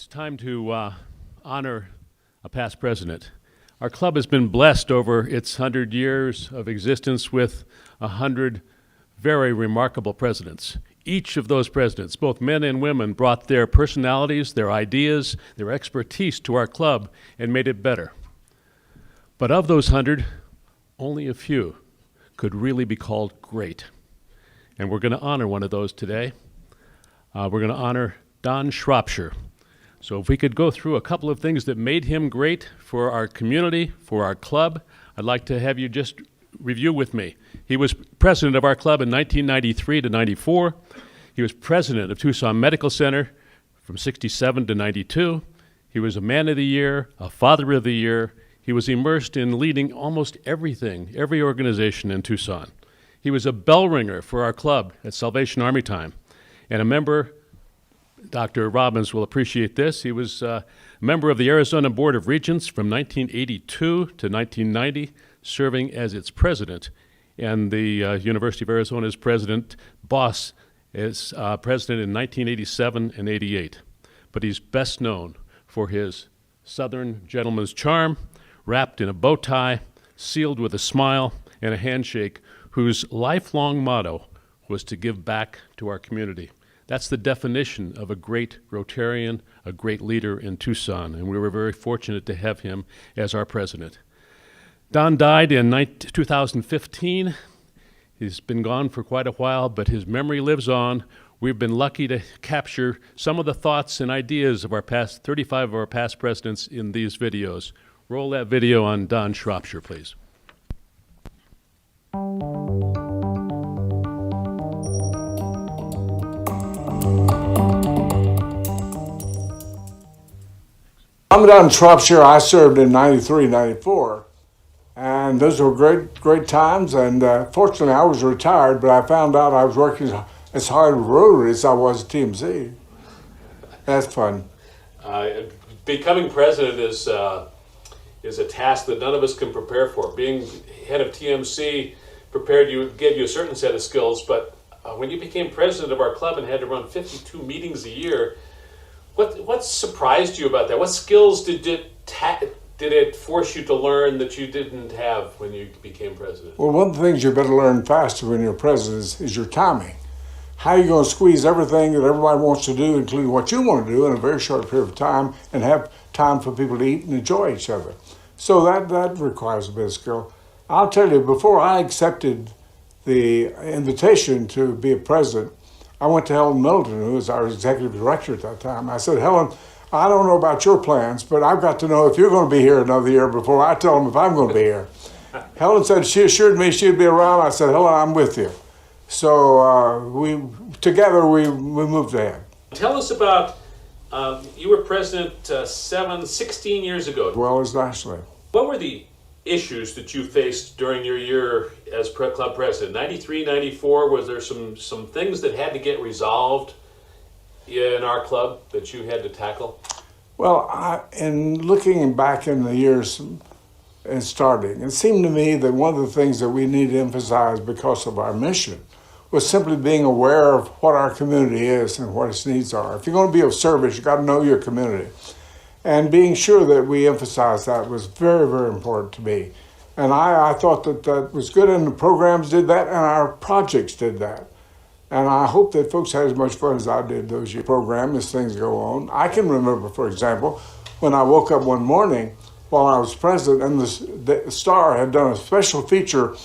It's time to honor a past president. Our club has been blessed over its 100 years of existence with 100 very remarkable presidents. Each of those presidents, both men and women, brought their personalities, their ideas, their expertise to our club and made it better. But of those 100, only a few could really be called great. And we're going to honor one of those today. We're going to honor Don Shropshire. So if we could go through a couple of things that made him great for our community, for our club, I'd like to have you just review with me. He was president of our club in 1993 to 94. He was president of Tucson Medical Center from 67 to 92. He was a man of the year, a father of the year. He was immersed in leading almost everything, every organization in Tucson. He was a bell ringer for our club at Salvation Army time, and a member. Dr. Robbins will appreciate this. He was a member of the Arizona Board of Regents from 1982 to 1990, serving as its president, and the University of Arizona's president, boss, is president in 1987 and 88. But he's best known for his Southern gentleman's charm, wrapped in a bow tie, sealed with a smile and a handshake, whose lifelong motto was to give back to our community. That's the definition of a great Rotarian, a great leader in Tucson, and we were very fortunate to have him as our president. Don died in 2015. He's been gone for quite a while, but his memory lives on. We've been lucky to capture some of the thoughts and ideas of our past, 35 of our past presidents in these videos. Roll that video on Don Shropshire, please. I'm down in Shropshire. I served in 93, 94, and those were great times, and fortunately I was retired, but I found out I was working as hard with Rotary as I was at TMC. That's fun. Becoming president is a task that none of us can prepare for. Being head of TMC gave you a certain set of skills, but when you became president of our club and had to run 52 meetings a year, what surprised you about that? What skills did it force you to learn that you didn't have when you became president? Well, one of the things you better learn faster when you're president is your timing. How are you going to squeeze everything that everybody wants to do, including what you want to do, in a very short period of time, and have time for people to eat and enjoy each other? So that requires a bit of skill. I'll tell you, before I accepted the invitation to be a president, I went to Helen Middleton, who was our executive director at that time. I said, Helen, I don't know about your plans, but I've got to know if you're going to be here another year before I tell them if I'm going to be here. Helen said she assured me she'd be around. I said, Helen, I'm with you. So we moved ahead. Tell us about, you were president 16 years ago. As well as nationally. What were the issues that you faced during your year as club president? 93, 94, was there some things that had to get resolved in our club that you had to tackle? Well, in looking back in the years and starting, it seemed to me that one of the things that we need to emphasize because of our mission was simply being aware of what our community is and what its needs are. If you're going to be of service, you've got to know your community. And being sure that we emphasize that was very, very important to me. And I thought that was good, and the programs did that, and our projects did that. And I hope that folks had as much fun as I did those years program as things go on. I can remember, for example, when I woke up one morning while I was president, and the Star had done a special feature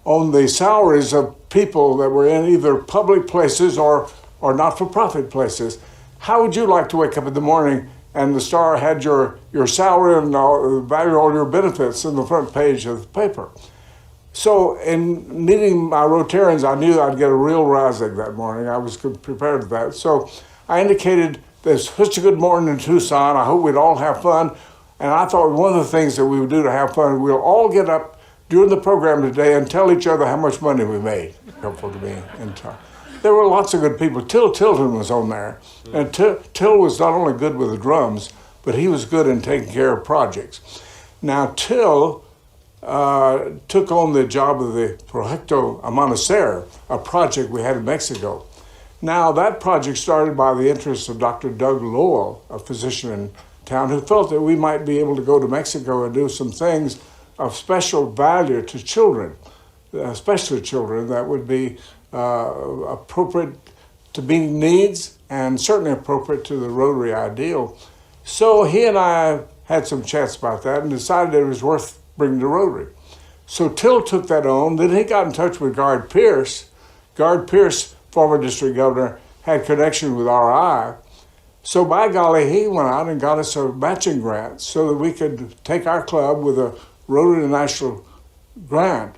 on the salaries of people that were in either public places or not-for-profit places. How would you like to wake up in the morning and the Star had your salary and the value of all your benefits in the front page of the paper? So in meeting my Rotarians, I knew I'd get a real rising that morning. I was prepared for that. So I indicated there's such a good morning in Tucson. I hope we'd all have fun. And I thought one of the things that we would do to have fun, we'll all get up during the program today and tell each other how much money we made. Helpful to me in time. There were lots of good people. Till Tilton was on there. And Till was not only good with the drums, but he was good in taking care of projects. Now, Till took on the job of the Proyecto Amanecer, a project we had in Mexico. Now, that project started by the interest of Dr. Doug Lowell, a physician in town, who felt that we might be able to go to Mexico and do some things of special value to children, especially children, that would be appropriate to meeting needs and certainly appropriate to the Rotary ideal. So he and I had some chats about that and decided it was worth bringing to Rotary. So Till took that on. Then he got in touch with Guard Pierce. Guard Pierce, former district governor, had connection with RI. So by golly, he went out and got us a matching grant so that we could take our club with a Rotary National grant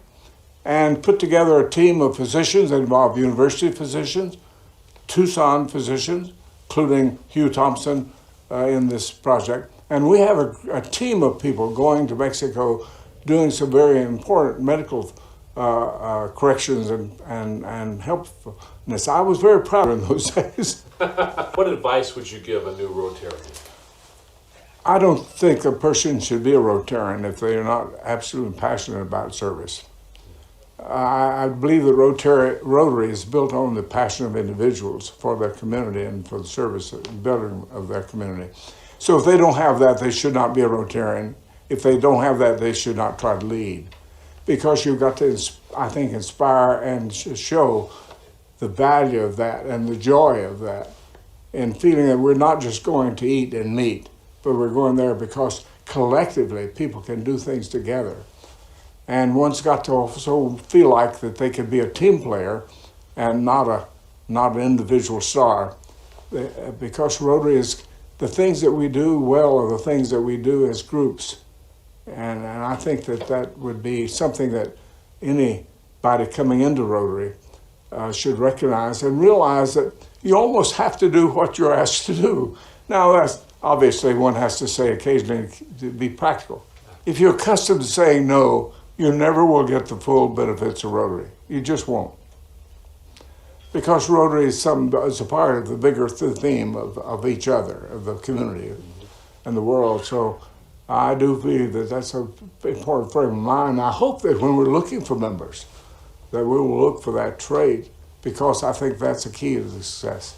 and put together a team of physicians that involved university physicians, Tucson physicians, including Hugh Thompson in this project. And we have a team of people going to Mexico doing some very important medical corrections and helpfulness. I was very proud in those days. What advice would you give a new Rotarian? I don't think a person should be a Rotarian if they are not absolutely passionate about service. I believe that Rotary is built on the passion of individuals for their community and for the service and building of their community. So if they don't have that, they should not be a Rotarian. If they don't have that, they should not try to lead. Because you've got to, I think, inspire and show the value of that and the joy of that, and feeling that we're not just going to eat and meet, but we're going there because collectively people can do things together. And one's got to also feel like that they can be a team player and not an individual star. Because Rotary is, the things that we do well are the things that we do as groups. And I think that would be something that anybody coming into Rotary should recognize and realize that you almost have to do what you're asked to do. Now, that's obviously one has to say occasionally to be practical. If you're accustomed to saying no, you never will get the full benefits of Rotary. You just won't. Because Rotary is a part of the bigger theme of each other, of the community and the world. So I do believe that that's an important frame of mind. I hope that when we're looking for members, that we will look for that trait, because I think that's a key to the success.